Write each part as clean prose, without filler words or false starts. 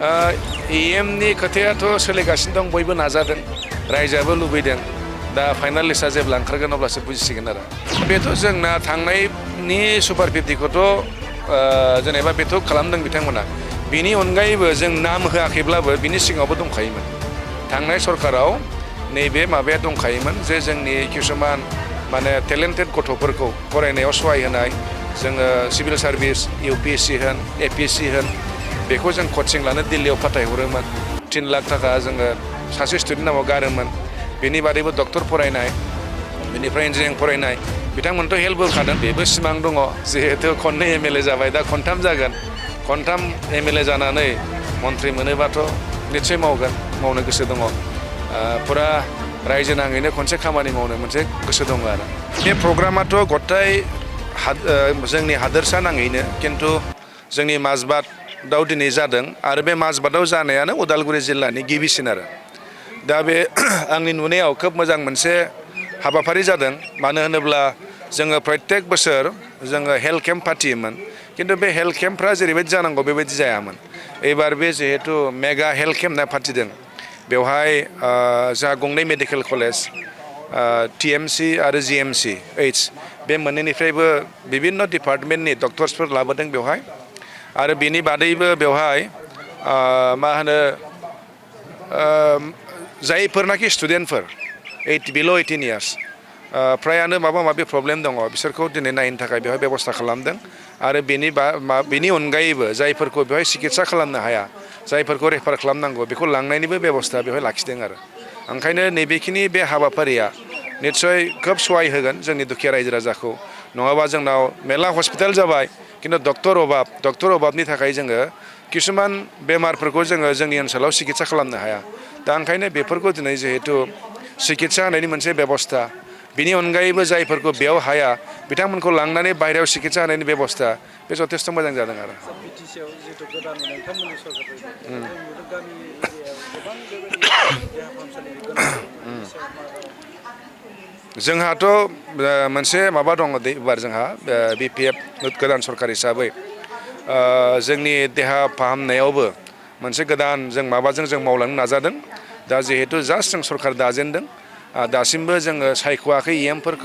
EMनि खोथायाथ' सोलिगासिनो दं बयबो नाजादों रायजोआबो लुबैदों दा फाइनाल लिस्टआ जेब्ला ओंखारगोन अब्लासो बुजिसिगोन आरो बेथ' जोंना थांनायनि सुपार 50खौथ' जेनेबा बेथ' खालामदों बिथांमोना बिनि अनगायैबो जों नाम होआखैब्लाबो बिनि सिगाङावबो दंखायोमोन थांनाय सरकाराव नैबे माबाया दंखायोमोन जे जोंनि किसुमान माने टेलेन्टेड गथ'फोरखौ फरायनायाव सहाय होनाय जोङो सिभिल सार्भिस UPSC होन APSC होन बेखौ जों कचिं लानो दिल्लीयाव फाथायहरोमोन 3 लाख थाखा जोङो सासे स्टुडेन्ट नामाव गारोमोन बेनि बादैबो डक्टर फरायनाय बेनिफ्राय इन्जिनियारिं फरायनाय बिथांमोनथ' हेल्प होखादों बेबो सिमां दङ जिहेतु खननै MLA जाबाय दा खनथाम जागोन खनथाम MLA जानानै मन्थ्रि मोनोबाथ' निस्सय मावनो गोसो दङ फुरा रायजो नाङैनो खनसे खामानि मावनो मोनसे गोसो दङ आरो बे प्रग्रामाथ' गथाय जोंनि हादोरसा नाङैनो खिन्थु जोंनि माजबादाव दिनै जादों आरो बे माजबादाव जानायानो उदालगुरि जिल्लानि गिबिसिन आरो दा बे आंनि नुनायाव खोब मोजां मोनसे हाबाफारि जादों मानो होनोब्ला जोङो प्रत्येक बोसोर जोङो हेल्थ केम्प फाथियोमोन खिन्थु बे हेल्थ केम्पफ्रा जेरैबायदि जानांगौ बेबायदि जायामोन एबार बे जिहेतु मेगा हेल्थ केम्प होनना फाथिदों बेवहाय जोंहा गंनै मेडिकेल कलेज TMC आरो GMC बे मोननैनिफ्रायबो बिभिन्न डिपार्टमेन्टनि डक्टर्सफोर लाबोदों बेवहाय आरो बेनि बादैबो बेवहाय मा होनो जायफोरनाखि स्टुडेन्टफोर बिल' 18 इयार्स फ्रायानो माबा माबि प्रब्लेम दङ बिसोरखौ दिनै नायनो थाखाय बेवहाय बेबस्था खालामदों आरो बेनि अनगायैबो जायफोरखौ बेवहाय सिकित्सा खालामनो हाया जायफोरखौ रेफार खालामनांगौ बेखौ लांनायनिबो बेबस्था बेवहाय लाखिदों आरो ओंखायनो नैबेखिनि बे हाबाफारिया निस्सय खोब सहाय होगोन जोंनि दुखिया रायजो राजाखौ नङाबा जोंनाव मेरला हस्पिटाल जाबाय खिन्थु डक्टर अभाबनि थाखाय जोङो किसुमान बेमारफोरखौ जोङो जोंनि ओनसोलाव सिकित्सा खालामनो हाया दा ओंखायनो बेफोरखौ दिनै जिहेतु सिकित्सा होनायनि मोनसे बेबस्था बिनि अनगायैबो जायफोरखौ बेयाव हाया बिथांमोनखौ लांनानै बाहेरायाव सिकित्सा होनायनि बेबस्था बे जथेस्थ' मोजां जादों आरो जोंहाथ' मोनसे माबा दङ एबार जोंहा BPF गोदान सरकार हिसाबै जोंनि देहा फाहामनायावबो मोनसे गोदान जों माबाजों जों मावलांनो नाजादों दा जिहेतु जास्ट जों सरकार दाजेनदों दासिमबो जोङो सायख'वाखै EMफोर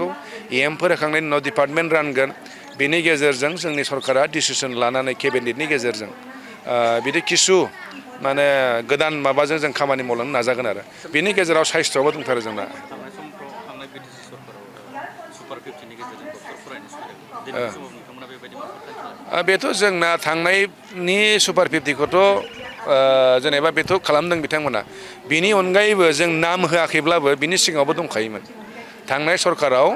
होखांनायनि उनाव डिपार्टमेन्ट रानगोन बेनि गेजेरजों जोंनि सरकारा डिसिसन लानानै केबिनेटनि गेजेरजों बिदि किसु माने गोदान माबाजों जों खामानि मावलांनो नाजागोन आरो बेनि गेजेराव साइस्थ'आबो दंथारो जोंना बेथ' जोंना थांनायनि सुपार 50खौथ' जेनेबा बेथ' खालामदों बिथांमोना बिनि अनगायैबो जों नाम होआखैब्लाबो बिनि सिगाङावबो दंखायोमोन थांनाय सरकाराव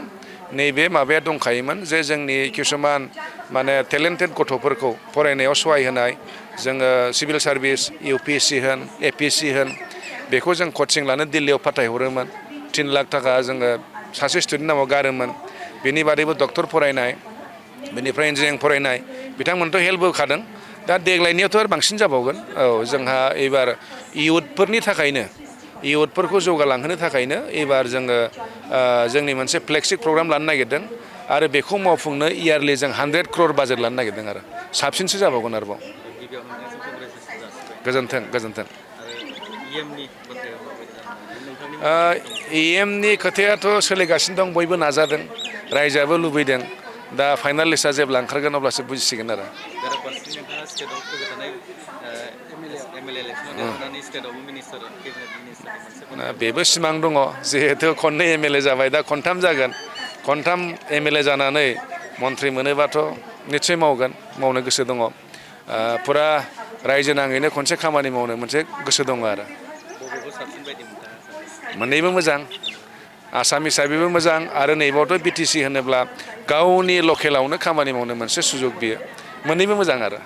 नैबे माबाया दंखायोमोन जे जोंनि किसुमान माने टेलेन्टेड गथ'फोरखौ फरायनायाव सहाय होनाय जोङो सिभिल सार्भिस UPSC होन APSC होन बेखौ जों कचिं लानो दिल्लीयाव फाथायहरोमोन 3 लाख थाखा जोङो सासे स्टुडेन्ट नामाव गारोमोन बेनि बादैबो डक्टर फरायनाय बेनिफ्राय इन्जिनियारिं फरायनाय बिथांमोनथ' हेल्प होखादों दा देग्लायनियावथ' आरो बांसिन जाबावगोन जोंहा एबार इयुथफोरखौ जौगालांहोनो थाखायनो एबार जोङो जोंनि मोनसे फ्लेगशिप प्रग्राम लानो नागिरदों आरो बेखौ मावफुंनो इयारलि जों 100 crore बाजेट लानो नागिरदों आरो साबसिनसो जाबावगोन आरोबाव गोजोन्थों EMनि खोथायाथ' सोलिगासिनो दं बयबो नाजादों रायजोआबो लुबैदों दा फाइनाल लिस्टआ जेब्ला ओंखारगोन अब्लासो बुजिसिगोन आरो बेबो सिमां दङ जिहेतु खननै MLA जाबाय दा खनथाम जागोन खनथाम MLA जानानै मन्थ्रि मोनोबाथ' निस्सय मावनो गोसो दङ फुरा रायजो नाङैनो खनसे खामानि मावनो मोनसे गोसो दङ आरो मोननैबो मोजां आसाम हिसाबैबो मोजां आरो नैबावथ' BTC होनोब्ला गावनि लकेलावनो खामानि मावनो मोनसे सुजुग बियो मोननैबो मोजां आरो